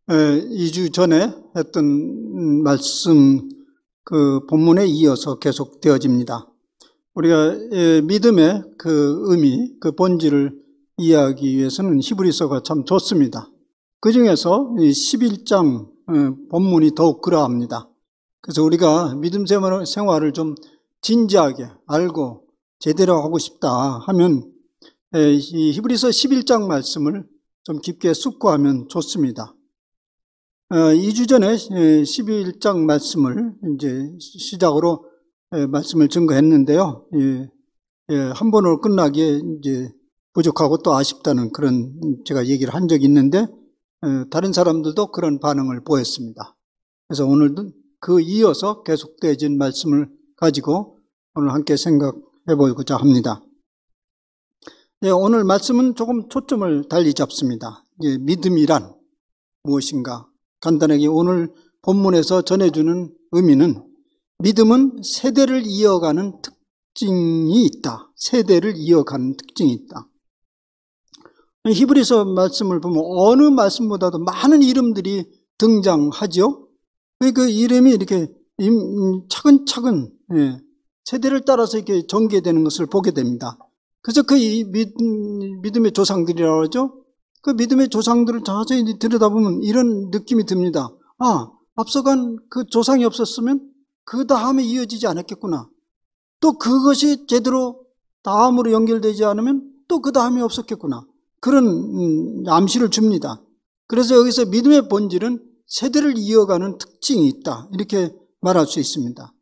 2주 전에 했던 말씀 그 본문에 이어서 계속되어집니다. 우리가 믿음의 그 의미, 그 본질을 이해하기 위해서는 히브리서가 참 좋습니다. 그 중에서 11장 본문이 더욱 그러합니다. 그래서 우리가 믿음 생활을 좀 진지하게 알고 제대로 하고 싶다 하면 이 히브리서 11장 말씀을 좀 깊게 숙고하면 좋습니다. 2주 전에 11장 말씀을 이제 시작으로 말씀을 증거했는데요. 한 번으로 끝나기에 이제 부족하고 또 아쉽다는 그런 제가 얘기를 한 적이 있는데 다른 사람들도 그런 반응을 보였습니다. 그래서 오늘도 그 이어서 계속되어진 말씀을 가지고 오늘 함께 생각해 보고자 합니다. 오늘 말씀은 조금 초점을 달리 잡습니다. 믿음이란 무엇인가? 간단하게 오늘 본문에서 전해주는 의미는 믿음은 세대를 이어가는 특징이 있다. 세대를 이어가는 특징이 있다. 히브리서 말씀을 보면 어느 말씀보다도 많은 이름들이 등장하죠. 그 이름이 이렇게 차근차근 세대를 따라서 이렇게 전개되는 것을 보게 됩니다. 그래서 그 믿음의 조상들이라고 하죠. 그 믿음의 조상들을 자세히 들여다보면 이런 느낌이 듭니다. 앞서간 그 조상이 없었으면 그 다음에 이어지지 않았겠구나. 또 그것이 제대로 다음으로 연결되지 않으면 또 그 다음이 없었겠구나. 그런 암시를 줍니다. 그래서 여기서 믿음의 본질은 세대를 이어가는 특징이 있다. 이렇게 말할 수 있습니다.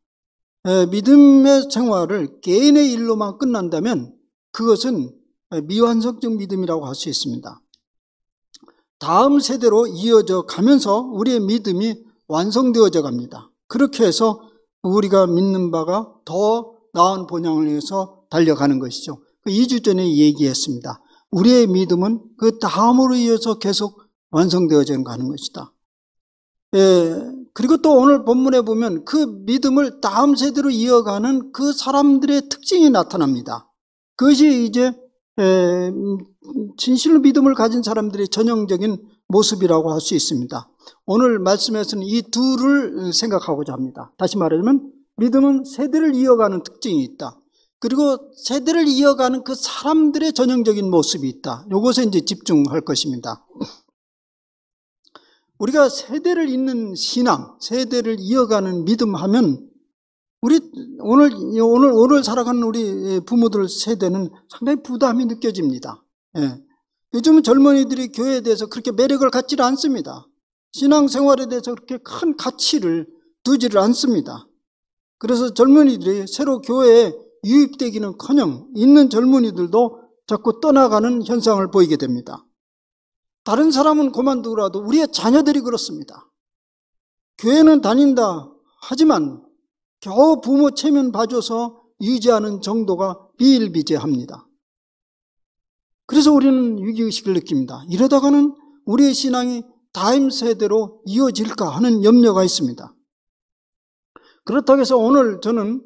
믿음의 생활을 개인의 일로만 끝난다면 그것은 미완성적 믿음이라고 할 수 있습니다. 다음 세대로 이어져 가면서 우리의 믿음이 완성되어져 갑니다. 그렇게 해서 우리가 믿는 바가 더 나은 본향을 위해서 달려가는 것이죠. 2주 전에 얘기했습니다. 우리의 믿음은 그 다음으로 이어서 계속 완성되어져 가는 것이다. 그리고 또 오늘 본문에 보면 그 믿음을 다음 세대로 이어가는 그 사람들의 특징이 나타납니다. 그것이 이제 진실로 믿음을 가진 사람들의 전형적인 모습이라고 할 수 있습니다. 오늘 말씀에서는 이 둘을 생각하고자 합니다. 다시 말하자면 믿음은 세대를 이어가는 특징이 있다. 그리고 세대를 이어가는 그 사람들의 전형적인 모습이 있다. 이것에 이제 집중할 것입니다. 우리가 세대를 잇는 신앙, 세대를 이어가는 믿음 하면 우리 오늘 살아가는 우리 부모들 세대는 상당히 부담이 느껴집니다. 요즘은 젊은이들이 교회에 대해서 그렇게 매력을 갖지를 않습니다. 신앙생활에 대해서 그렇게 큰 가치를 두지를 않습니다. 그래서 젊은이들이 새로 교회에 유입되기는커녕 있는 젊은이들도 자꾸 떠나가는 현상을 보이게 됩니다. 다른 사람은 그만두더라도 우리의 자녀들이 그렇습니다. 교회는 다닌다 하지만 겨우 부모 체면 봐줘서 유지하는 정도가 비일비재합니다. 그래서 우리는 위기의식을 느낍니다. 이러다가는 우리의 신앙이 다음 세대로 이어질까 하는 염려가 있습니다. 그렇다고 해서 오늘 저는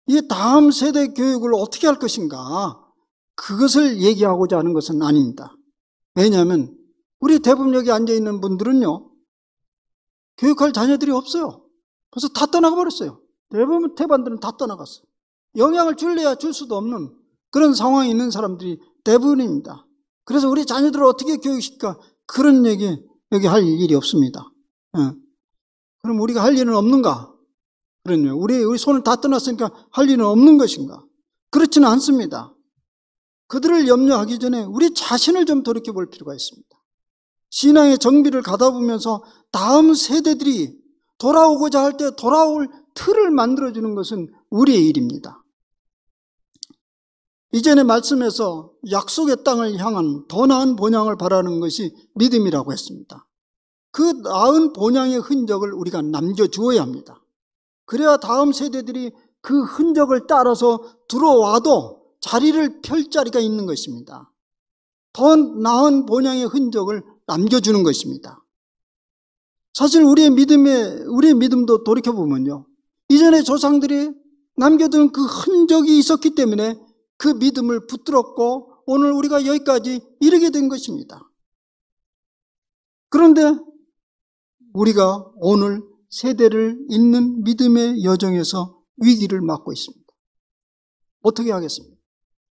이 다음 세대 교육을 어떻게 할 것인가 그것을 얘기하고자 하는 것은 아닙니다. 왜냐하면 우리 대부분 여기 앉아있는 분들은요 교육할 자녀들이 없어요. 벌써 다 떠나가 버렸어요. 대부분 태반들은 다 떠나갔어요. 영향을 줄래야 줄 수도 없는 그런 상황에 있는 사람들이 대부분입니다. 그래서 우리 자녀들을 어떻게 교육시킬까 그런 얘기 여기 할 일이 없습니다. 그럼 우리가 할 일은 없는가? 그러네요. 우리 손을 다 떠났으니까 할 일은 없는 것인가? 그렇지는 않습니다. 그들을 염려하기 전에 우리 자신을 좀 돌이켜볼 필요가 있습니다. 신앙의 정비를 가다보면서 다음 세대들이 돌아오고자 할 때 돌아올 틀을 만들어주는 것은 우리의 일입니다. 이전의 말씀에서 약속의 땅을 향한 더 나은 본향을 바라는 것이 믿음이라고 했습니다. 그 나은 본향의 흔적을 우리가 남겨주어야 합니다. 그래야 다음 세대들이 그 흔적을 따라서 들어와도 자리를 펼 자리가 있는 것입니다. 더 나은 본향의 흔적을 남겨주는 것입니다. 사실 우리의 믿음도 돌이켜보면요. 이전에 조상들이 남겨둔 그 흔적이 있었기 때문에 그 믿음을 붙들었고 오늘 우리가 여기까지 이르게 된 것입니다. 그런데 우리가 오늘 세대를 잇는 믿음의 여정에서 위기를 맞고 있습니다. 어떻게 하겠습니까?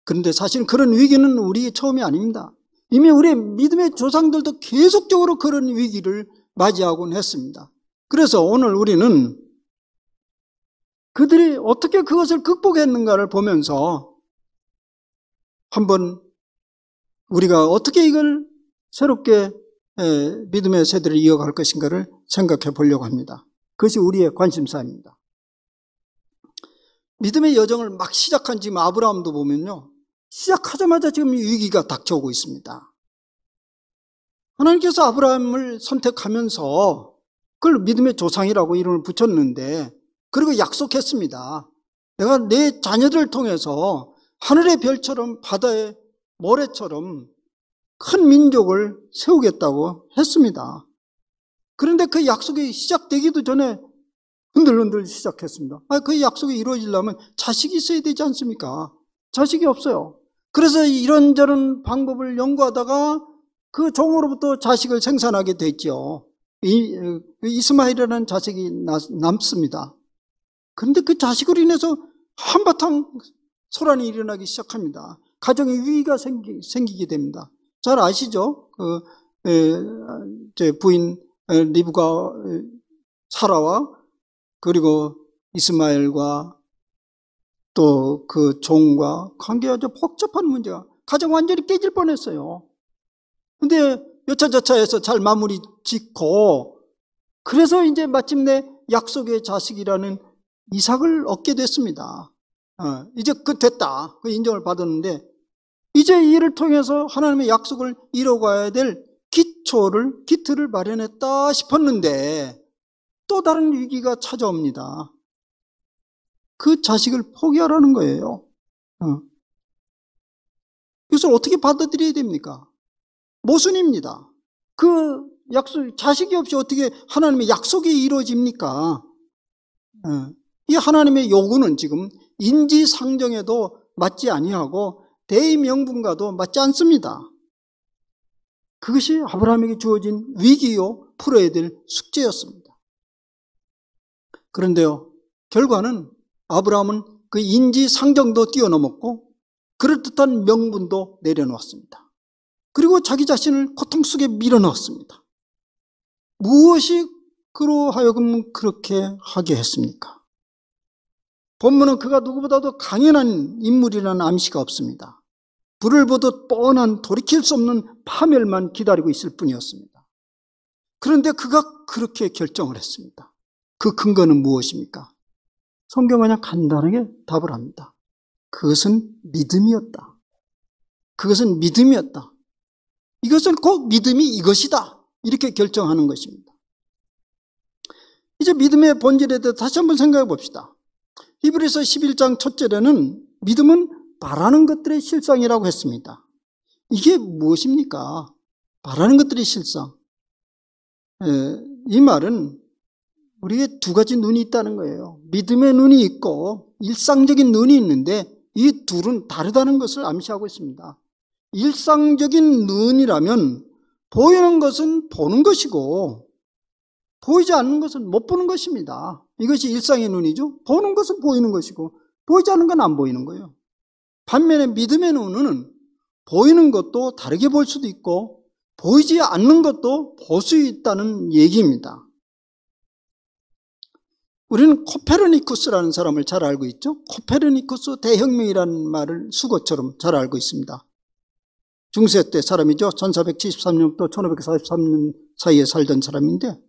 그런데 사실 그런 위기는 우리의 처음이 아닙니다. 이미 우리의 믿음의 조상들도 계속적으로 그런 위기를 맞이하곤 했습니다. 그래서 오늘 우리는 그들이 어떻게 그것을 극복했는가를 보면서 한번 우리가 어떻게 이걸 새롭게 믿음의 세대를 이어갈 것인가를 생각해 보려고 합니다. 그것이 우리의 관심사입니다. 믿음의 여정을 막 시작한 지금 아브라함도 보면요, 시작하자마자 지금 위기가 닥쳐오고 있습니다. 하나님께서 아브라함을 선택하면서 그걸 믿음의 조상이라고 이름을 붙였는데, 그리고 약속했습니다. 내가 내 자녀들을 통해서 하늘의 별처럼 바다의 모래처럼 큰 민족을 세우겠다고 했습니다. 그런데 그 약속이 시작되기도 전에 흔들흔들 시작했습니다. 그 약속이 이루어지려면 자식이 있어야 되지 않습니까? 자식이 없어요. 그래서 이런저런 방법을 연구하다가 그 종으로부터 자식을 생산하게 됐죠. 이스마엘이라는 자식이 남습니다. 그런데 그 자식으로 인해서 한바탕 소란이 일어나기 시작합니다. 가정에 위기가 생기게 됩니다. 잘 아시죠? 제 부인 리브가 사라와 그리고 이스마엘과 또 그 종과 관계가 아주 복잡한 문제가 가정 완전히 깨질 뻔했어요. 근데 여차저차해서 잘 마무리 짓고 그래서 이제 마침내 약속의 자식이라는 이삭을 얻게 됐습니다. 이제 됐다. 그 인정을 받았는데 이제 이를 통해서 하나님의 약속을 이뤄가야 될 기틀을 마련했다 싶었는데 또 다른 위기가 찾아옵니다. 그 자식을 포기하라는 거예요. 이것을 어떻게 받아들여야 됩니까? 모순입니다. 그 약속, 자식이 없이 어떻게 하나님의 약속이 이루어집니까? 이 하나님의 요구는 지금 인지상정에도 맞지 아니하고 대의명분과도 맞지 않습니다. 그것이 아브라함에게 주어진 위기요, 풀어야 될 숙제였습니다. 그런데요, 결과는 아브라함은 그 인지상정도 뛰어넘었고 그럴듯한 명분도 내려놓았습니다. 그리고 자기 자신을 고통 속에 밀어넣었습니다. 무엇이 그로 하여금 그렇게 하게 했습니까? 본문은 그가 누구보다도 강인한 인물이라는 암시가 없습니다. 불을 보듯 뻔한 돌이킬 수 없는 파멸만 기다리고 있을 뿐이었습니다. 그런데 그가 그렇게 결정을 했습니다. 그 근거는 무엇입니까? 성경은 그냥 간단하게 답을 합니다. 그것은 믿음이었다. 그것은 믿음이었다. 이것은 꼭 믿음이 이것이다. 이렇게 결정하는 것입니다. 이제 믿음의 본질에 대해서 다시 한번 생각해 봅시다. 히브리서 11장 첫 절에는 믿음은 바라는 것들의 실상이라고 했습니다. 이게 무엇입니까? 바라는 것들의 실상. 이 말은 우리에게 두 가지 눈이 있다는 거예요. 믿음의 눈이 있고 일상적인 눈이 있는데 이 둘은 다르다는 것을 암시하고 있습니다. 일상적인 눈이라면 보이는 것은 보는 것이고 보이지 않는 것은 못 보는 것입니다. 이것이 일상의 눈이죠. 보는 것은 보이는 것이고 보이지 않는 건 안 보이는 거예요. 반면에 믿음의 눈은 보이는 것도 다르게 볼 수도 있고 보이지 않는 것도 볼 수 있다는 얘기입니다. 우리는 코페르니쿠스라는 사람을 잘 알고 있죠. 코페르니쿠스 대혁명이라는 말을 수고처럼 잘 알고 있습니다. 중세 때 사람이죠. 1473년부터 1543년 사이에 살던 사람인데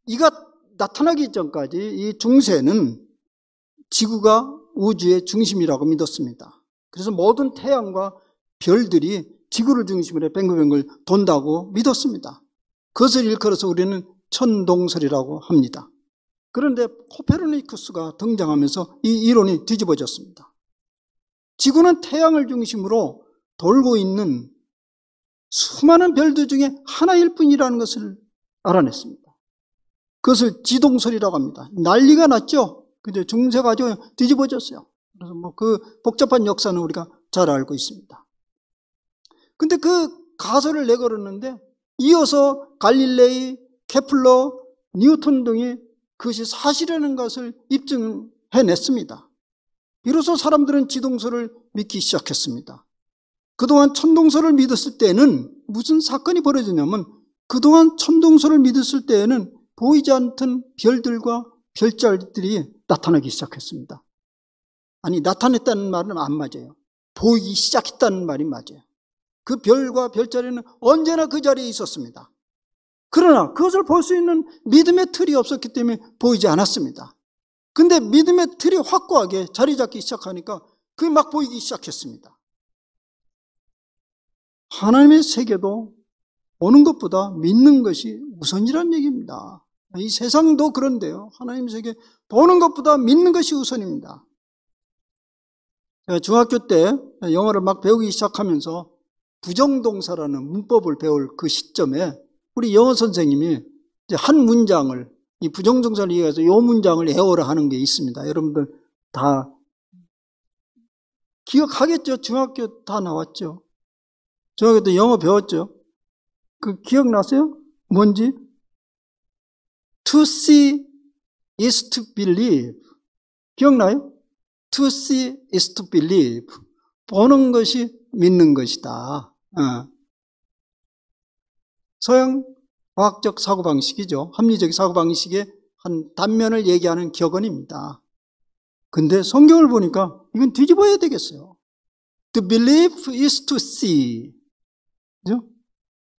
이가 나타나기 전까지 이 중세는 지구가 우주의 중심이라고 믿었습니다. 그래서 모든 태양과 별들이 지구를 중심으로 뱅글뱅글 돈다고 믿었습니다. 그것을 일컬어서 우리는 천동설이라고 합니다. 그런데 코페르니쿠스가 등장하면서 이 이론이 뒤집어졌습니다. 지구는 태양을 중심으로 돌고 있는 수많은 별들 중에 하나일 뿐이라는 것을 알아냈습니다. 그것을 지동설이라고 합니다. 난리가 났죠. 근데 중세가 아주 뒤집어졌어요. 그래서 그 복잡한 역사는 우리가 잘 알고 있습니다. 근데 그 가설을 내걸었는데 이어서 갈릴레이, 케플러, 뉴턴 등이 그것이 사실이라는 것을 입증해냈습니다. 비로소 사람들은 지동설을 믿기 시작했습니다. 그동안 천동설을 믿었을 때는 무슨 사건이 벌어지냐면, 그동안 천동설을 믿었을 때에는 보이지 않던 별들과 별자리들이 나타나기 시작했습니다. 아니, 나타냈다는 말은 안 맞아요. 보이기 시작했다는 말이 맞아요. 그 별과 별자리는 언제나 그 자리에 있었습니다. 그러나 그것을 볼 수 있는 믿음의 틀이 없었기 때문에 보이지 않았습니다. 근데 믿음의 틀이 확고하게 자리 잡기 시작하니까 그게 막 보이기 시작했습니다. 하나님의 세계도 보는 것보다 믿는 것이 우선이라는 얘기입니다. 이 세상도 그런데요. 하나님의 세계 보는 것보다 믿는 것이 우선입니다. 제가 중학교 때 영어를 막 배우기 시작하면서 부정동사라는 문법을 배울 그 시점에 우리 영어 선생님이 이제 한 문장을, 이 부정동사를 이해해서 이 문장을 외워라 하는 게 있습니다. 여러분들 다 기억하겠죠? 중학교 다 나왔죠? 중학교 때 영어 배웠죠? 그 기억나세요? 뭔지? To see is to believe. 기억나요? To see is to believe. 보는 것이 믿는 것이다. 서양 과학적 사고방식이죠. 합리적 사고방식의 한 단면을 얘기하는 격언입니다. 근데 성경을 보니까 이건 뒤집어야 되겠어요. To believe is to see. 그죠?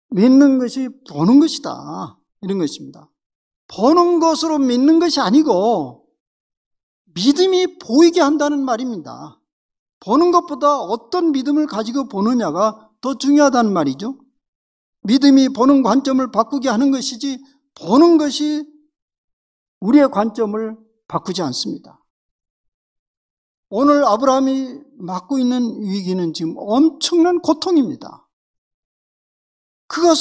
믿는 것이 보는 것이다. 이런 것입니다. 보는 것으로 믿는 것이 아니고 믿음이 보이게 한다는 말입니다. 보는 것보다 어떤 믿음을 가지고 보느냐가 더 중요하다는 말이죠. 믿음이 보는 관점을 바꾸게 하는 것이지 보는 것이 우리의 관점을 바꾸지 않습니다. 오늘 아브라함이 맞고 있는 위기는 지금 엄청난 고통입니다. 그가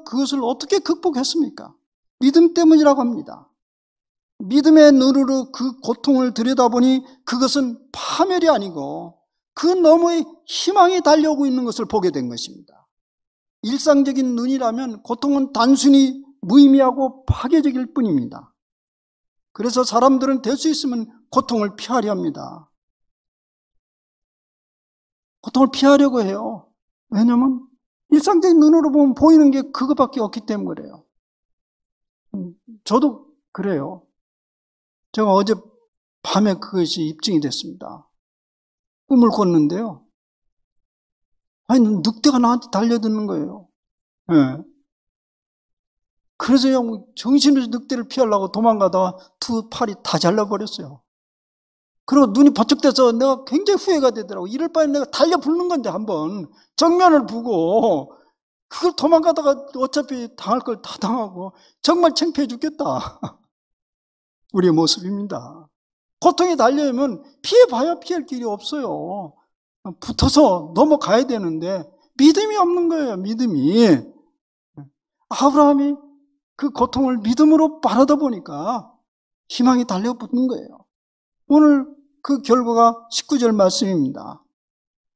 그것을 어떻게 극복했습니까? 믿음 때문이라고 합니다. 믿음의 눈으로 그 고통을 들여다보니 그것은 파멸이 아니고 그 너머에 희망이 달려오고 있는 것을 보게 된 것입니다. 일상적인 눈이라면 고통은 단순히 무의미하고 파괴적일 뿐입니다. 그래서 사람들은 될 수 있으면 고통을 피하려 합니다. 고통을 피하려고 해요. 왜냐하면 일상적인 눈으로 보면 보이는 게 그거밖에 없기 때문에 그래요. 저도 그래요. 제가 어제 밤에 그것이 입증이 됐습니다. 꿈을 꿨는데요. 아니, 늑대가 나한테 달려드는 거예요. 네. 그래서 정신으로 늑대를 피하려고 도망가다가 두 팔이 다 잘라버렸어요. 그리고 눈이 번쩍 떠서 내가 굉장히 후회가 되더라고. 이럴 바에 내가 달려 붙는 건데 한번 정면을 보고 그걸 도망가다가 어차피 당할 걸 다 당하고 정말 창피해 죽겠다. 우리의 모습입니다. 고통이 달려오면 피해봐야 피할 길이 없어요. 붙어서 넘어가야 되는데 믿음이 없는 거예요. 믿음이. 아브라함이 그 고통을 믿음으로 바라다 보니까 희망이 달려붙는 거예요. 오늘 그 결과가 19절 말씀입니다.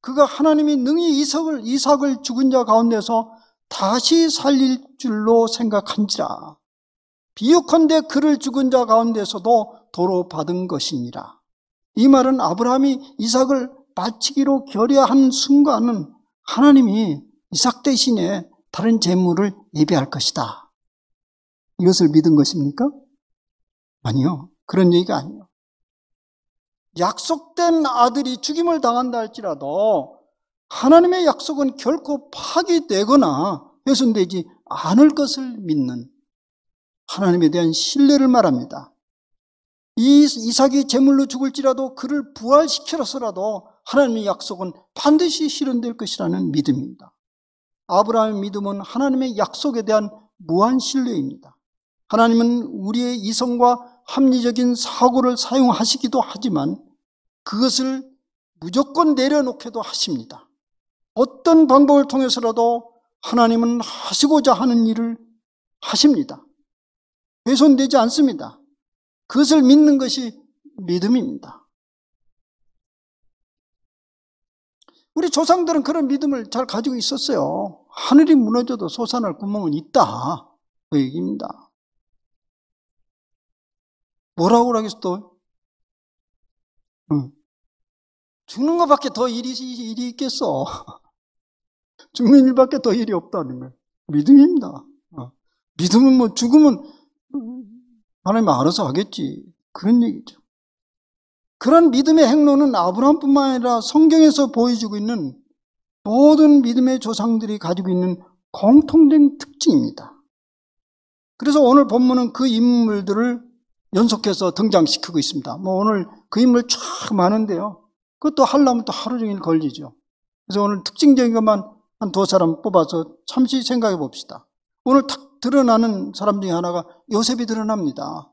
그가 하나님이 능히 이삭을 죽은 자 가운데서 다시 살릴 줄로 생각한지라. 비유컨대 그를 죽은 자 가운데서도 도로 받은 것이니라. 이 말은 아브라함이 이삭을 바치기로 결의한 순간은 하나님이 이삭 대신에 다른 재물을 예비할 것이다. 이것을 믿은 것입니까? 아니요. 그런 얘기가 아니에요. 약속된 아들이 죽임을 당한다 할지라도 하나님의 약속은 결코 파기되거나 훼손되지 않을 것을 믿는 하나님에 대한 신뢰를 말합니다. 이 이삭이 제물로 죽을지라도 그를 부활시켜서라도 하나님의 약속은 반드시 실현될 것이라는 믿음입니다. 아브라함의 믿음은 하나님의 약속에 대한 무한 신뢰입니다. 하나님은 우리의 이성과 합리적인 사고를 사용하시기도 하지만 그것을 무조건 내려놓기도 하십니다. 어떤 방법을 통해서라도 하나님은 하시고자 하는 일을 하십니다. 훼손되지 않습니다. 그것을 믿는 것이 믿음입니다. 우리 조상들은 그런 믿음을 잘 가지고 있었어요. 하늘이 무너져도 솟아날 구멍은 있다. 그 얘기입니다. 뭐라고 그러겠어 또? 죽는 것밖에 더 일이 있겠어. 죽는 일밖에 더 일이 없다는 거예요. 믿음입니다. 믿음은 뭐 죽으면 하나님 알아서 하겠지. 그런 얘기죠. 그런 믿음의 행로는 아브라함뿐만 아니라 성경에서 보여주고 있는 모든 믿음의 조상들이 가지고 있는 공통된 특징입니다. 그래서 오늘 본문은 그 인물들을 연속해서 등장시키고 있습니다. 뭐 오늘 그 인물 쫙 많은데요. 그것도 하려면 또 하루 종일 걸리죠. 그래서 오늘 특징적인 것만 한 두 사람 뽑아서 잠시 생각해 봅시다. 오늘 탁 드러나는 사람 중에 하나가 요셉이 드러납니다.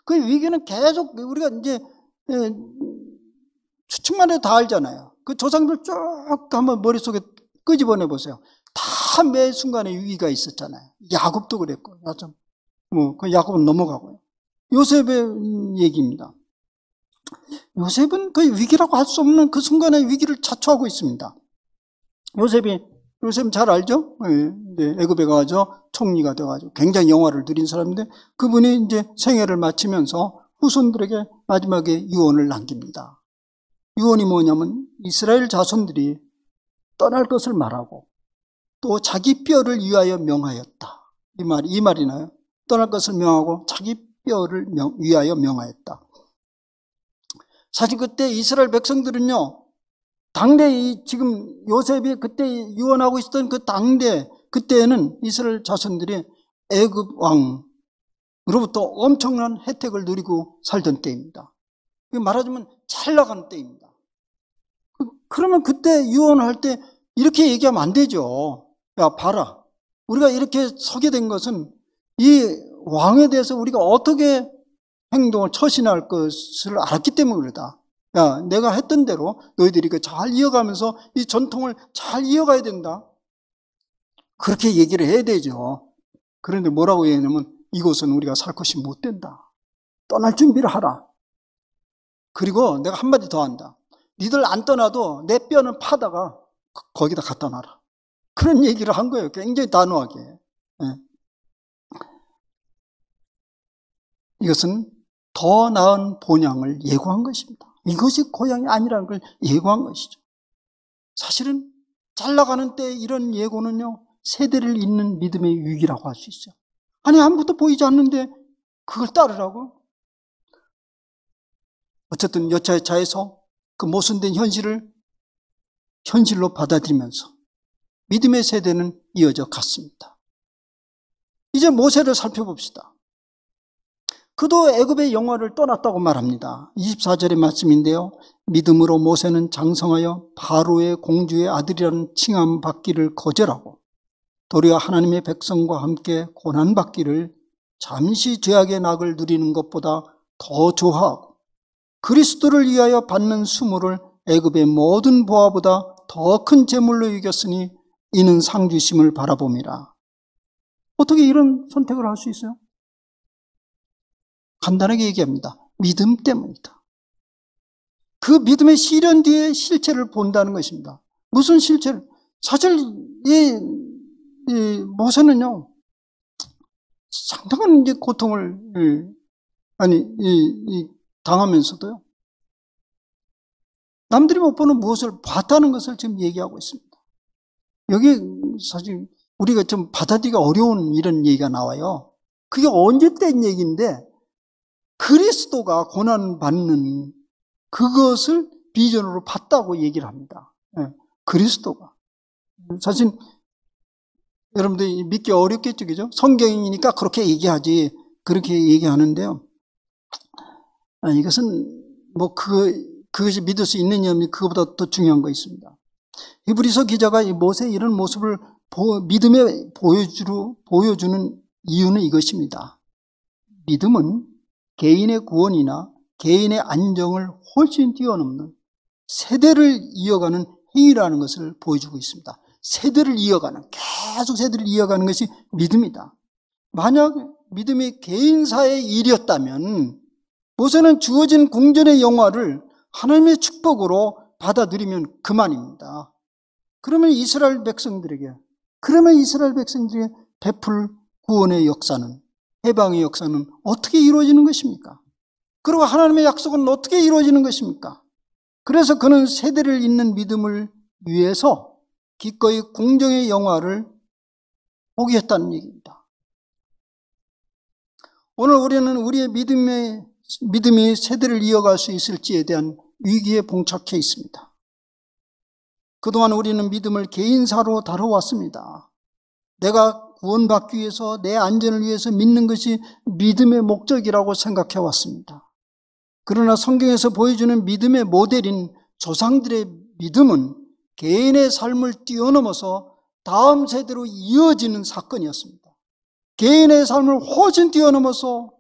그 위기는 계속 우리가 이제 추측만 해도 다 알잖아요. 그 조상들 쭉 한번 머릿속에 끄집어내 보세요. 다 매 순간에 위기가 있었잖아요. 야곱도 그랬고, 그 야곱은 넘어가고요. 요셉의 얘기입니다. 요셉은 그 위기라고 할 수 없는 그 순간의 위기를 자초하고 있습니다. 요셉은 잘 알죠? 애굽에 가서 총리가 돼가지고 굉장히 영화를 누린 사람인데 그분이 이제 생애를 마치면서 후손들에게 마지막에 유언을 남깁니다. 유언이 뭐냐면 이스라엘 자손들이 떠날 것을 말하고 또 자기 뼈를 위하여 명하였다. 이 말이나요? 떠날 것을 명하고 자기 뼈를 위하여 명하였다. 사실 그때 이스라엘 백성들은요, 당대 지금 요셉이 그때 유언하고 있었던 그 당대 그때에는 이스라엘 자손들이 애굽 왕으로부터 엄청난 혜택을 누리고 살던 때입니다. 말하자면 잘 나가는 때입니다. 그러면 그때 유언할 때 이렇게 얘기하면 안 되죠. 야 봐라, 우리가 이렇게 서게 된 것은 이 왕에 대해서 우리가 어떻게 행동을 처신할 것을 알았기 때문에 그러다. 야, 내가 했던 대로 너희들이 잘 이어가면서 이 전통을 잘 이어가야 된다. 그렇게 얘기를 해야 되죠. 그런데 뭐라고 얘기하냐면 이곳은 우리가 살 것이 못 된다. 떠날 준비를 하라. 그리고 내가 한마디 더 한다. 니들 안 떠나도 내 뼈는 파다가 거기다 갖다 놔라. 그런 얘기를 한 거예요. 굉장히 단호하게. 네. 이것은 더 나은 본향을 예고한 것입니다. 이것이 고향이 아니라는 걸 예고한 것이죠. 사실은 잘 나가는 때 이런 예고는요, 세대를 잇는 믿음의 위기라고 할 수 있어요. 아니, 아무것도 보이지 않는데 그걸 따르라고? 어쨌든 여차여차해서 그 모순된 현실을 현실로 받아들이면서 믿음의 세대는 이어져 갔습니다. 이제 모세를 살펴봅시다. 그도 애굽의 영화를 떠났다고 말합니다. 24절의 말씀인데요. 믿음으로 모세는 장성하여 바로의 공주의 아들이라는 칭함 받기를 거절하고 도리어 하나님의 백성과 함께 고난받기를 잠시 죄악의 낙을 누리는 것보다 더 좋아하고 그리스도를 위하여 받는 수모를 애굽의 모든 보화보다 더 큰 재물로 이겼으니 이는 상주심을 바라봄이라. 어떻게 이런 선택을 할 수 있어요? 간단하게 얘기합니다. 믿음 때문이다. 그 믿음의 실현 뒤에 실체를 본다는 것입니다. 무슨 실체를? 사실 이 모세는요, 상당한 이제 고통을 당하면서도요, 남들이 못 보는 무엇을 봤다는 것을 지금 얘기하고 있습니다. 여기 사실 우리가 좀 받아들이기가 어려운 이런 얘기가 나와요. 그게 언제 된 얘기인데 그리스도가 고난받는 그것을 비전으로 봤다고 얘기를 합니다. 그리스도가. 사실 여러분들이 믿기 어렵겠죠, 그죠? 성경이니까 그렇게 얘기하지, 그렇게 얘기하는데요. 이것은 뭐 그것이 믿을 수 있느냐, 그것보다 더 중요한 거 있습니다. 히브리서 기자가 이 모세의 이런 모습을 믿음에 보여주는 이유는 이것입니다. 믿음은 개인의 구원이나 개인의 안정을 훨씬 뛰어넘는 세대를 이어가는 행위라는 것을 보여주고 있습니다. 세대를 이어가는, 계속 세대를 이어가는 것이 믿음이다. 만약 믿음이 개인사의 일이었다면 모세는 주어진 궁전의 영화를 하나님의 축복으로 받아들이면 그만입니다. 그러면 이스라엘 백성들에게 그러면 이스라엘 백성들의 베풀 구원의 역사는, 해방의 역사는 어떻게 이루어지는 것입니까? 그리고 하나님의 약속은 어떻게 이루어지는 것입니까? 그래서 그는 세대를 잇는 믿음을 위해서 기꺼이 공정의 영화를 포기했다는 얘기입니다. 오늘 우리는 우리의 믿음이 세대를 이어갈 수 있을지에 대한 위기에 봉착해 있습니다. 그동안 우리는 믿음을 개인사로 다뤄왔습니다. 내가 구원받기 위해서, 내 안전을 위해서 믿는 것이 믿음의 목적이라고 생각해 왔습니다. 그러나 성경에서 보여주는 믿음의 모델인 조상들의 믿음은 개인의 삶을 뛰어넘어서 다음 세대로 이어지는 사건이었습니다. 개인의 삶을 훨씬 뛰어넘어서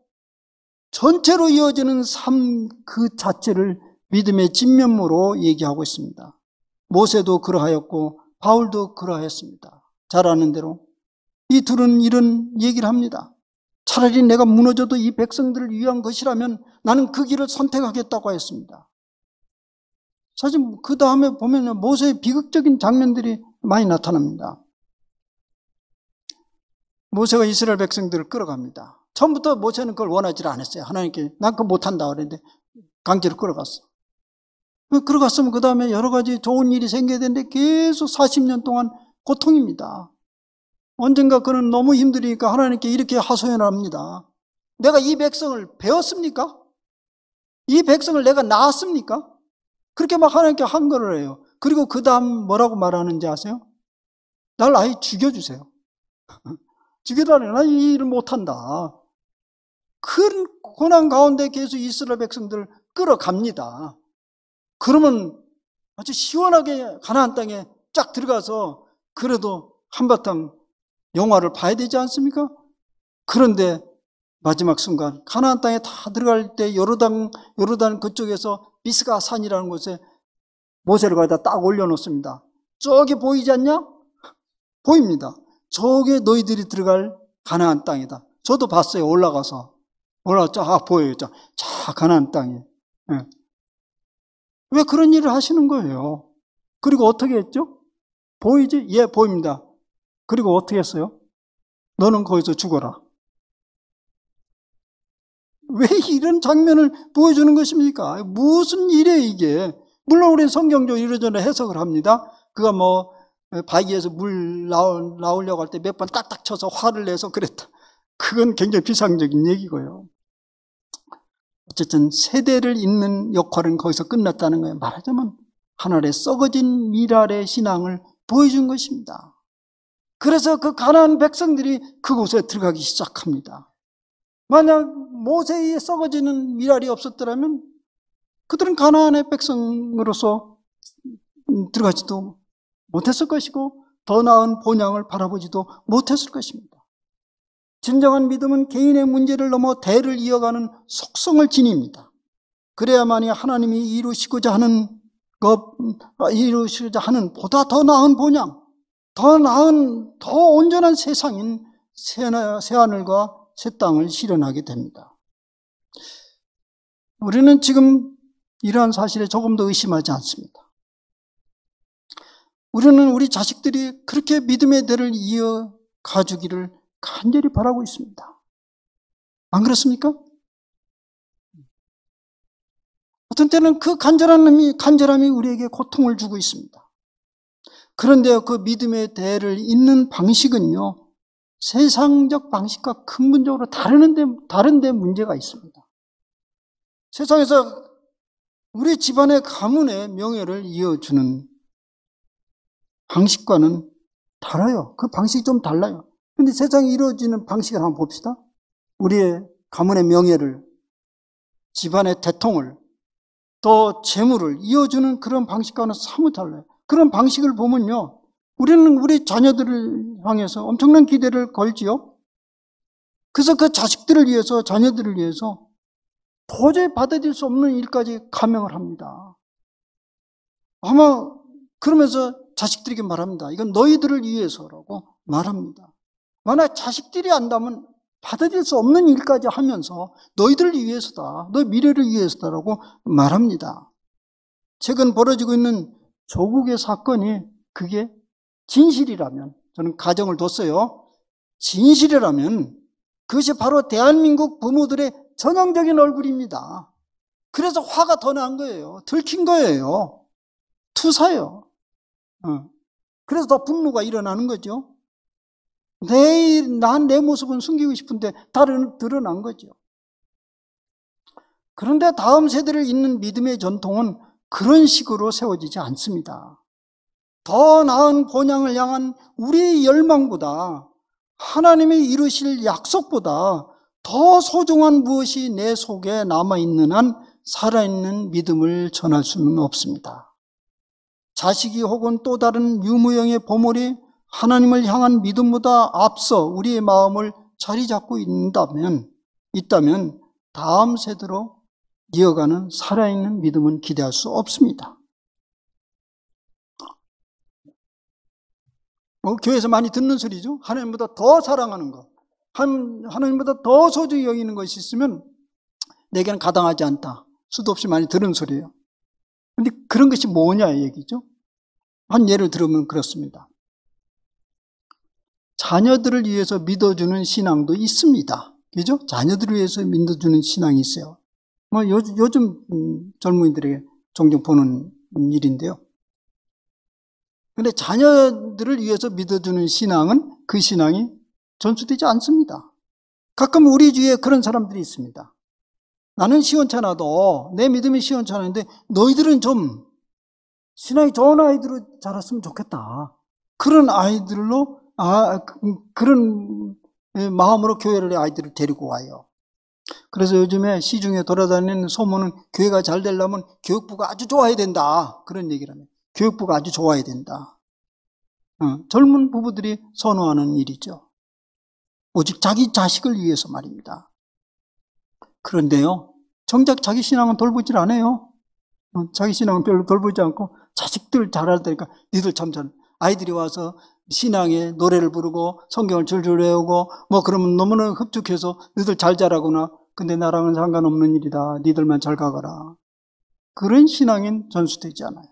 전체로 이어지는 삶 그 자체를 믿음의 진면모로 얘기하고 있습니다. 모세도 그러하였고 바울도 그러하였습니다. 잘 아는 대로 이 둘은 이런 얘기를 합니다. 차라리 내가 무너져도 이 백성들을 위한 것이라면 나는 그 길을 선택하겠다고 했습니다. 사실 그 다음에 보면 모세의 비극적인 장면들이 많이 나타납니다. 모세가 이스라엘 백성들을 끌어갑니다. 처음부터 모세는 그걸 원하지 않았어요. 하나님께 난 그거 못한다 그랬는데 강제로 끌어갔어. 끌어갔으면 그 다음에 여러 가지 좋은 일이 생겨야 되는데 계속 40년 동안 고통입니다. 언젠가 그는 너무 힘드니까 하나님께 이렇게 하소연을 합니다. 내가 이 백성을 배웠습니까? 이 백성을 내가 낳았습니까? 그렇게 막 하나님께 한 거를 해요. 그리고 그 다음 뭐라고 말하는지 아세요? 날 아예 죽여주세요. 죽여달라고. 나 이 일을 못한다. 큰 고난 가운데 계속 이스라엘 백성들을 끌어갑니다. 그러면 아주 시원하게 가나안 땅에 쫙 들어가서 그래도 한바탕 영화를 봐야 되지 않습니까? 그런데 마지막 순간 가나안 땅에 다 들어갈 때 요르단 그쪽에서 비스가 산이라는 곳에 모세를 가져다 딱 올려놓습니다. 저기 보이지 않냐? 보입니다. 저게 너희들이 들어갈 가나안 땅이다. 저도 봤어요. 올라가서 쫙 보여요. 쫙 가나안 땅에. 네. 왜 그런 일을 하시는 거예요? 그리고 어떻게 했죠? 보이지? 예, 보입니다. 그리고 어떻게 했어요? 너는 거기서 죽어라. 왜 이런 장면을 보여주는 것입니까? 무슨 일이에요 이게? 물론 우리는 성경적으로 이러저러 해석을 합니다. 그가 뭐 바위에서 물 나오려고 할 때 몇 번 딱딱 쳐서 화를 내서 그랬다. 그건 굉장히 비상적인 얘기고요. 어쨌든 세대를 잇는 역할은 거기서 끝났다는 거예요. 말하자면 하늘에 썩어진 미랄의 신앙을 보여준 것입니다. 그래서 그 가나안 백성들이 그곳에 들어가기 시작합니다. 만약 모세의 썩어지는 미랄이 없었더라면 그들은 가나안의 백성으로서 들어가지도 못했을 것이고 더 나은 본향을 바라보지도 못했을 것입니다. 진정한 믿음은 개인의 문제를 넘어 대를 이어가는 속성을 지닙니다. 그래야만이 하나님이 이루시고자 하는 보다 더 나은 본향, 더 나은, 더 온전한 세상인 새하늘과 새 땅을 실현하게 됩니다. 우리는 지금 이러한 사실에 조금 더 의심하지 않습니다. 우리는 우리 자식들이 그렇게 믿음의 대를 이어가주기를 간절히 바라고 있습니다. 안 그렇습니까? 어떤 때는 그 간절함이 우리에게 고통을 주고 있습니다. 그런데 그 믿음의 대를 잇는 방식은요, 세상적 방식과 근본적으로 다른데 문제가 있습니다. 세상에서 우리 집안의 가문의 명예를 이어주는 방식과는 달라요. 그 방식이 좀 달라요. 근데 세상에 이루어지는 방식을 한번 봅시다. 우리의 가문의 명예를, 집안의 대통을, 또 재물을 이어주는 그런 방식과는 사뭇 달라요. 그런 방식을 보면요, 우리는 우리 자녀들을 향해서 엄청난 기대를 걸지요. 그래서 그 자식들을 위해서, 자녀들을 위해서 도저히 받아들일 수 없는 일까지 감행을 합니다. 아마 그러면서 자식들에게 말합니다. 이건 너희들을 위해서라고 말합니다. 만약 자식들이 안다면 받아들일 수 없는 일까지 하면서 너희들을 위해서다, 너 미래를 위해서다라고 말합니다. 최근 벌어지고 있는 조국의 사건이 그게 진실이라면, 저는 가정을 뒀어요. 진실이라면 그것이 바로 대한민국 부모들의 전형적인 얼굴입니다. 그래서 화가 더 난 거예요. 들킨 거예요. 투사요. 그래서 더 분노가 일어나는 거죠. 난 내 모습은 숨기고 싶은데 다른 드러난 거죠. 그런데 다음 세대를 잇는 믿음의 전통은 그런 식으로 세워지지 않습니다. 더 나은 본향을 향한 우리의 열망보다 하나님이 이루실 약속보다 더 소중한 무엇이 내 속에 남아있는 한 살아있는 믿음을 전할 수는 없습니다. 자식이 혹은 또 다른 유무형의 보물이 하나님을 향한 믿음보다 앞서 우리의 마음을 자리 잡고 있다면 다음 세대로 이어가는 살아있는 믿음은 기대할 수 없습니다. 교회에서 많이 듣는 소리죠. 하나님보다 더 사랑하는 것, 하나님보다 더 소중히 여기는 것이 있으면 내게는 가당하지 않다. 수도 없이 많이 들은 소리예요. 그런데 그런 것이 뭐냐 얘기죠. 한 예를 들으면 그렇습니다. 자녀들을 위해서 믿어주는 신앙도 있습니다. 그죠? 자녀들을 위해서 믿어주는 신앙이 있어요. 요즘 젊은이들에게 종종 보는 일인데요. 근데 자녀들을 위해서 믿어주는 신앙은 그 신앙이 전수되지 않습니다. 가끔 우리 주위에 그런 사람들이 있습니다. 나는 시원찮아도 내 믿음이 시원찮은데 너희들은 좀 신앙이 좋은 아이들로 자랐으면 좋겠다. 그런 아이들로 그런 마음으로 교회를 아이들을 데리고 와요. 그래서 요즘에 시중에 돌아다니는 소문은 교회가 잘 되려면 교육부가 아주 좋아야 된다. 그런 얘기를 합니다. 교육부가 아주 좋아야 된다. 젊은 부부들이 선호하는 일이죠. 오직 자기 자식을 위해서 말입니다. 그런데요, 정작 자기 신앙은 돌보질 않아요. 자기 신앙은 별로 돌보지 않고 자식들 잘할 테니까 니들 참 잘. 아이들이 와서 신앙의 노래를 부르고 성경을 줄줄 외우고 그러면 너무나 흡족해서 너희들 잘 자라구나. 근데 나랑은 상관없는 일이다. 니들만 잘 가거라. 그런 신앙인 전수되지 않아요.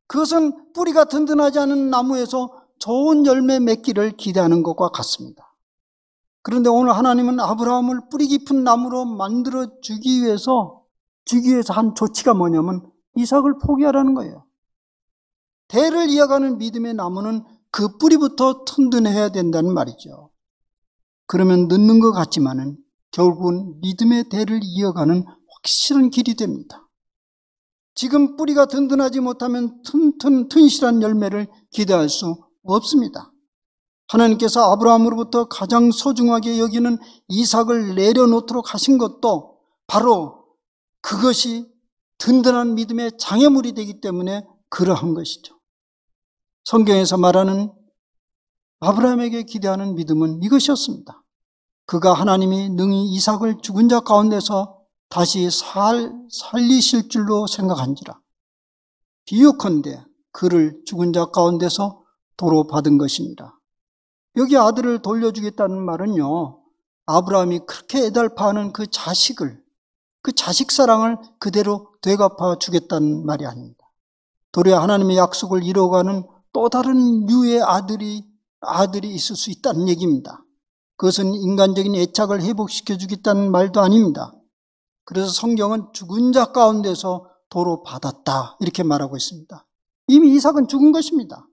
그것은 뿌리가 든든하지 않은 나무에서 좋은 열매 맺기를 기대하는 것과 같습니다. 그런데 오늘 하나님은 아브라함을 뿌리 깊은 나무로 만들어 주기 위해서 한 조치가 뭐냐면 이삭을 포기하라는 거예요. 대를 이어가는 믿음의 나무는 그 뿌리부터 튼튼해야 된다는 말이죠. 그러면 늦는 것 같지만은 결국은 믿음의 대를 이어가는 확실한 길이 됩니다. 지금 뿌리가 든든하지 못하면 튼실한 열매를 기대할 수 없습니다. 하나님께서 아브라함으로부터 가장 소중하게 여기는 이삭을 내려놓도록 하신 것도 바로 그것이 든든한 믿음의 장애물이 되기 때문에 그러한 것이죠. 성경에서 말하는 아브라함에게 기대하는 믿음은 이것이었습니다. 그가 하나님이 능히 이삭을 죽은 자 가운데서 다시 살리실 줄로 생각한지라. 비유컨대 그를 죽은 자 가운데서 도로 받은 것입니다. 여기 아들을 돌려주겠다는 말은요, 아브라함이 그렇게 애달파하는 그 자식 사랑을 그대로 되갚아 주겠다는 말이 아닙니다. 도리어 하나님의 약속을 이루어가는 또 다른 유의 아들이 있을 수 있다는 얘기입니다. 그것은 인간적인 애착을 회복시켜 주겠다는 말도 아닙니다. 그래서 성경은 죽은 자 가운데서 도로 받았다 이렇게 말하고 있습니다. 이미 이삭은 죽은 것입니다.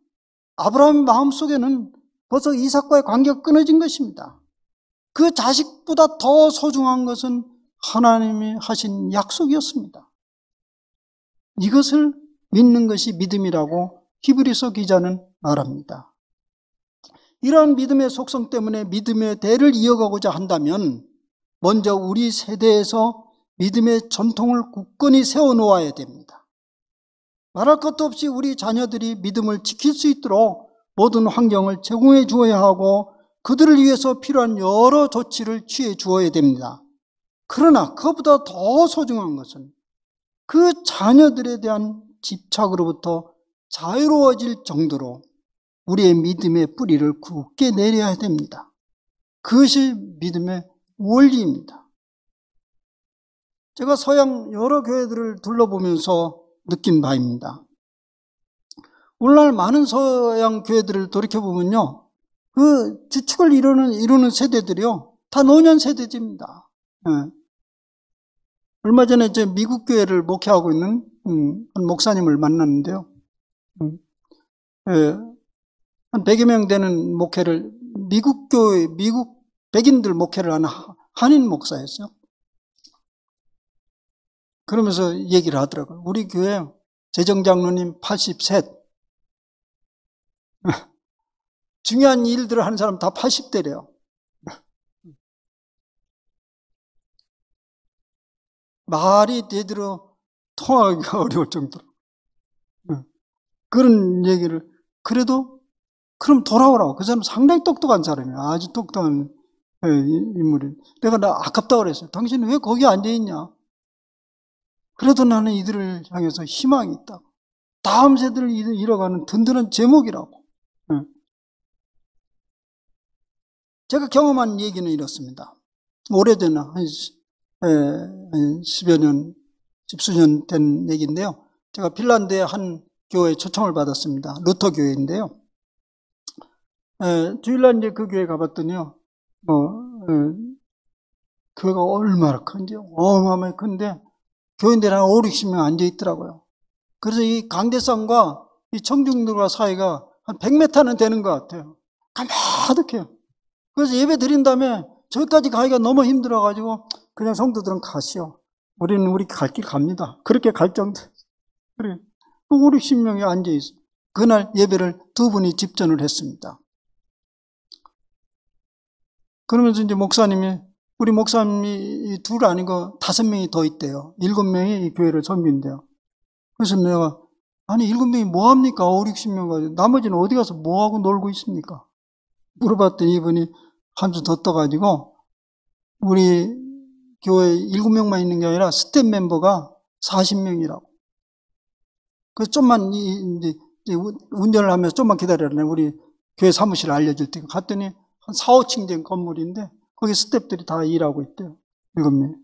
아브라함의 마음속에는 벌써 이삭과의 관계가 끊어진 것입니다. 그 자식보다 더 소중한 것은 하나님이 하신 약속이었습니다. 이것을 믿는 것이 믿음이라고 히브리서 기자는 말합니다. 이러한 믿음의 속성 때문에 믿음의 대를 이어가고자 한다면 먼저 우리 세대에서 믿음의 전통을 굳건히 세워놓아야 됩니다. 말할 것도 없이 우리 자녀들이 믿음을 지킬 수 있도록 모든 환경을 제공해 주어야 하고 그들을 위해서 필요한 여러 조치를 취해 주어야 됩니다. 그러나 그것보다 더 소중한 것은 그 자녀들에 대한 집착으로부터 자유로워질 정도로 우리의 믿음의 뿌리를 굳게 내려야 됩니다. 그것이 믿음의 원리입니다. 제가 서양 여러 교회들을 둘러보면서 느낀 바입니다. 오늘날 많은 서양 교회들을 돌이켜보면요. 그 주축을 이루는 세대들이요. 다 노년 세대입니다. 예. 얼마 전에 이제 미국 교회를 목회하고 있는 한 목사님을 만났는데요. 예. 한 100여 명 되는 목회를, 미국 교회, 미국 백인들 목회를 하는 한인 목사였어요. 그러면서 얘기를 하더라고요. 우리 교회 재정장로님 83. 중요한 일들을 하는 사람 다 80대래요. 말이 제대로 통하기가 어려울 정도로. 그런 얘기를, 그래도, 그럼 돌아오라고. 그 사람 상당히 똑똑한 사람이에요. 아주 똑똑한 인물이. 내가 아깝다고 그랬어요. 당신은 왜 거기 앉아있냐? 그래도 나는 이들을 향해서 희망이 있다고. 다음 세대를 이뤄가는 든든한 제목이라고. 제가 경험한 얘기는 이렇습니다. 오래전에 한 10여 년, 10수년 된 얘기인데요. 제가 핀란드의 한 교회에 초청을 받았습니다. 루터 교회인데요. 주일날 이제 그 교회 가봤더니요. 교회가 얼마나 큰지요. 어마어마하게 큰데 교인들 한 5, 60명 앉아 있더라고요. 그래서 이 강대상과 이 청중들과 사이가 한 100m는 되는 것 같아요. 가마득해요. 그래서 예배 드린 다음에 저기까지 가기가 너무 힘들어가지고 그냥 성도들은 가시오. 우리는 우리 갈 길 갑니다. 그렇게 갈 정도. 그래. 5, 60명이 앉아있어요. 그날 예배를 두 분이 집전을 했습니다. 그러면서 이제 목사님이, 우리 목사님이 둘 아니고 5명이 더 있대요. 7명이 이 교회를 섬긴대요. 그래서 내가, 아니 7명이 뭐합니까? 5, 60명 가지고. 나머지는 어디 가서 뭐하고 놀고 있습니까? 물어봤더니 이분이 한수 더 떠가지고, 우리 교회 7명만 있는 게 아니라 스텝 멤버가 40명이라고. 그래서 좀만 이제 운전을 하면서 좀만 기다려라. 우리 교회 사무실을 알려줄 테니까. 갔더니 한 4, 5층 된 건물인데 거기 스텝들이 다 일하고 있대요. 7명.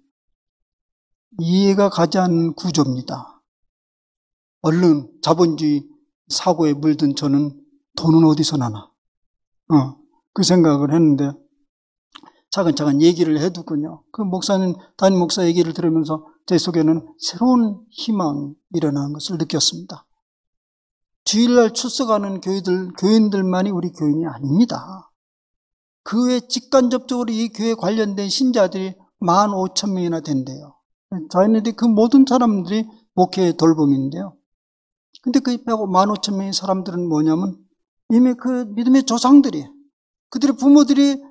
이해가 가지 않는 구조입니다. 얼른 자본주의 사고에 물든 저는 돈은 어디서 나나. 그 생각을 했는데 차근차근 얘기를 해두군요. 그 목사님, 담임 목사 얘기를 들으면서 제 속에는 새로운 희망이 일어나는 것을 느꼈습니다. 주일날 출석하는 교인들만이 우리 교인이 아닙니다. 그 외 직간접적으로 이 교회에 관련된 신자들이 15,000명이나 된대요. 저희들이 그 모든 사람들이 목회의 돌봄인데요. 근데 그 15,000명의 사람들은 뭐냐면 이미 그 믿음의 조상들이, 그들의 부모들이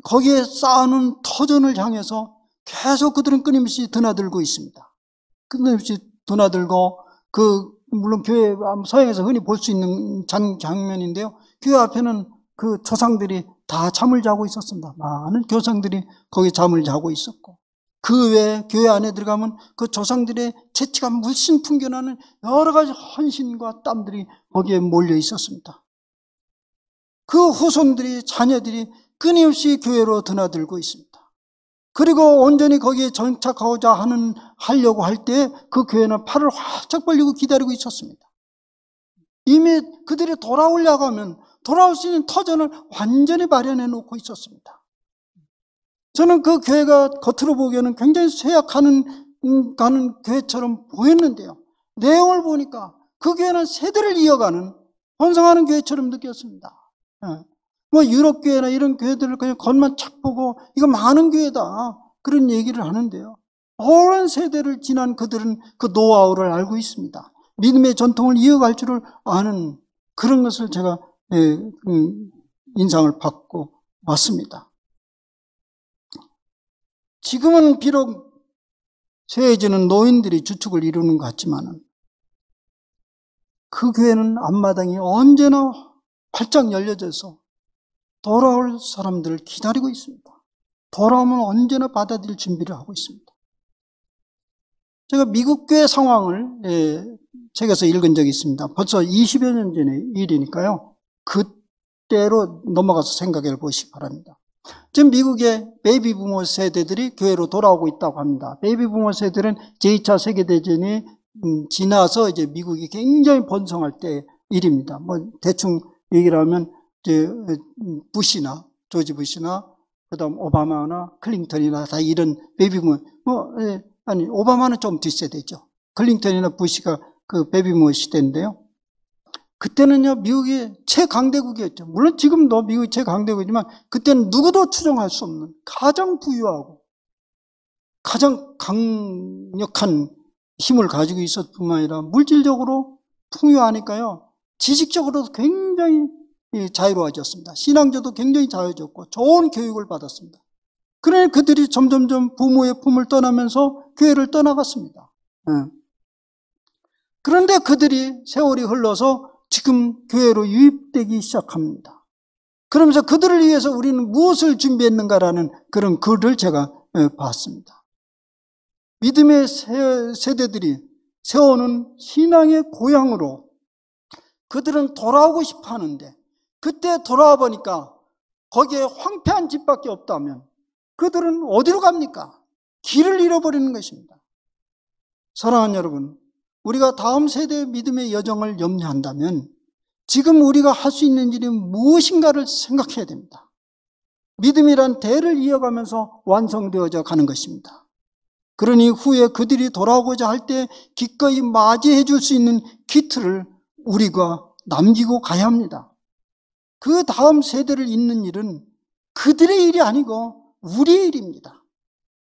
거기에 쌓아놓은 터전을 향해서 계속 그들은 끊임없이 드나들고 있습니다. 끊임없이 드나들고, 물론 교회, 서양에서 흔히 볼 수 있는 장면인데요. 교회 앞에는 그 조상들이 다 잠을 자고 있었습니다. 많은 교상들이 거기 잠을 자고 있었고, 그 외에 교회 안에 들어가면 그 조상들의 재치가 물씬 풍겨나는 여러 가지 헌신과 땀들이 거기에 몰려 있었습니다. 그 후손들이, 자녀들이 끊임없이 교회로 드나들고 있습니다. 그리고 온전히 거기에 정착하고자 하려고 할 때 그 교회는 팔을 활짝 벌리고 기다리고 있었습니다. 이미 그들이 돌아오려고 하면 돌아올 수 있는 터전을 완전히 마련해 놓고 있었습니다. 저는 그 교회가 겉으로 보기에는 굉장히 쇠약하는 가는 교회처럼 보였는데요. 내용을 보니까 그 교회는 세대를 이어가는 번성하는 교회처럼 느꼈습니다. 뭐 유럽 교회나 이런 교회들을 그냥 겉만 착 보고 이거 많은 교회다 그런 얘기를 하는데요. 오랜 세대를 지난 그들은 그 노하우를 알고 있습니다. 믿음의 전통을 이어갈 줄을 아는 그런 것을 제가 인상을 받고 왔습니다. 지금은 비록 쇠해지는 노인들이 주축을 이루는 것 같지만 그 교회는 앞마당이 언제나 활짝 열려져서 돌아올 사람들을 기다리고 있습니다. 돌아오면 언제나 받아들일 준비를 하고 있습니다. 제가 미국 교회 상황을 책에서 읽은 적이 있습니다. 벌써 20여 년 전의 일이니까요. 그때로 넘어가서 생각해 보시기 바랍니다. 지금 미국의 베이비 부모 세대들이 교회로 돌아오고 있다고 합니다. 베이비 부모 세대들은 제2차 세계대전이 지나서 이제 미국이 굉장히 번성할 때 일입니다. 뭐 대충 얘기를 하면 이제 부시나 조지 부시나 그다음 오바마나 클린턴이나 다 이런 베이비붐 아니 오바마는 좀 뒷세대죠. 클린턴이나 부시가 그 베이비붐 시대인데요. 그때는요 미국이 최강대국이었죠. 물론 지금도 미국이 최강대국이지만 그때는 누구도 추정할 수 없는 가장 부유하고 가장 강력한 힘을 가지고 있었을 뿐만 아니라 물질적으로 풍요하니까요. 지식적으로도 굉장히 자유로워졌습니다. 신앙적으로도 굉장히 자유로워졌고 좋은 교육을 받았습니다. 그러니 그들이 점점점 부모의 품을 떠나면서 교회를 떠나갔습니다. 그런데 그들이 세월이 흘러서 지금 교회로 유입되기 시작합니다. 그러면서 그들을 위해서 우리는 무엇을 준비했는가라는 그런 글을 제가 봤습니다. 믿음의 세대들이 세워놓은 신앙의 고향으로 그들은 돌아오고 싶어 하는데 그때 돌아와 보니까 거기에 황폐한 집밖에 없다면 그들은 어디로 갑니까? 길을 잃어버리는 것입니다. 사랑하는 여러분, 우리가 다음 세대의 믿음의 여정을 염려한다면 지금 우리가 할 수 있는 일이 무엇인가를 생각해야 됩니다. 믿음이란 대를 이어가면서 완성되어져 가는 것입니다. 그러니 후에 그들이 돌아오고자 할 때 기꺼이 맞이해 줄 수 있는 기틀을 우리가 남기고 가야 합니다. 그 다음 세대를 잇는 일은 그들의 일이 아니고 우리의 일입니다.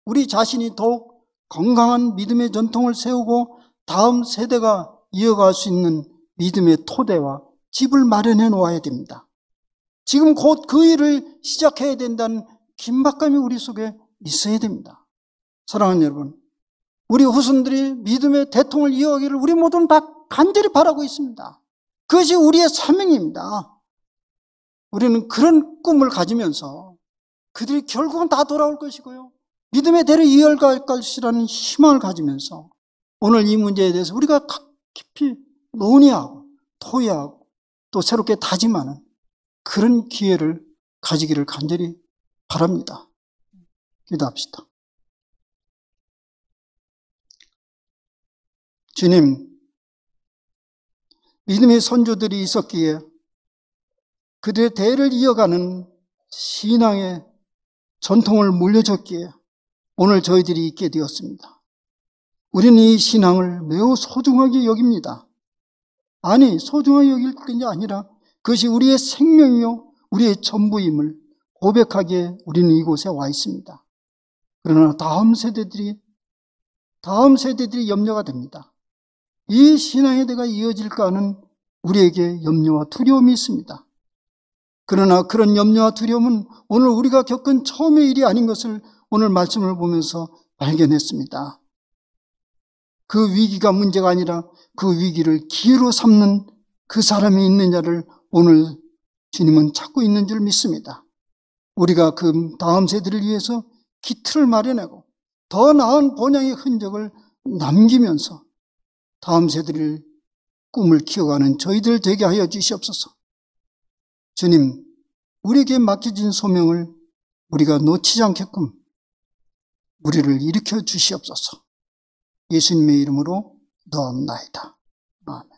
우리 자신이 더욱 건강한 믿음의 전통을 세우고 다음 세대가 이어갈 수 있는 믿음의 토대와 집을 마련해 놓아야 됩니다. 지금 곧 그 일을 시작해야 된다는 긴박감이 우리 속에 있어야 됩니다. 사랑하는 여러분, 우리 후손들이 믿음의 대통을 이어가기를 우리 모두는 다 간절히 바라고 있습니다. 그것이 우리의 사명입니다. 우리는 그런 꿈을 가지면서 그들이 결국은 다 돌아올 것이고요. 믿음의 대를 이어갈 것이라는 희망을 가지면서 오늘 이 문제에 대해서 우리가 깊이 논의하고 토의하고 또 새롭게 다짐하는 그런 기회를 가지기를 간절히 바랍니다. 기도합시다. 주님, 믿음의 선조들이 있었기에 그들의 대를 이어가는 신앙의 전통을 물려줬기에 오늘 저희들이 있게 되었습니다. 우리는 이 신앙을 매우 소중하게 여깁니다. 아니, 소중하게 여길 게 아니라 그것이 우리의 생명이요 우리의 전부임을 고백하기에 우리는 이곳에 와 있습니다. 그러나 다음 세대들이 염려가 됩니다. 이 신앙의 대가 이어질까 하는 우리에게 염려와 두려움이 있습니다. 그러나 그런 염려와 두려움은 오늘 우리가 겪은 처음의 일이 아닌 것을 오늘 말씀을 보면서 발견했습니다. 그 위기가 문제가 아니라 그 위기를 기회로 삼는 그 사람이 있느냐를 오늘 주님은 찾고 있는 줄 믿습니다. 우리가 그 다음 세대를 위해서 기틀을 마련하고 더 나은 본향의 흔적을 남기면서 다음 세대를 꿈을 키워가는 저희들 되게 하여 주시옵소서. 주님, 우리에게 맡겨진 소명을 우리가 놓치지 않게끔 우리를 일으켜 주시옵소서. 예수님의 이름으로 넣었나이다. 아멘.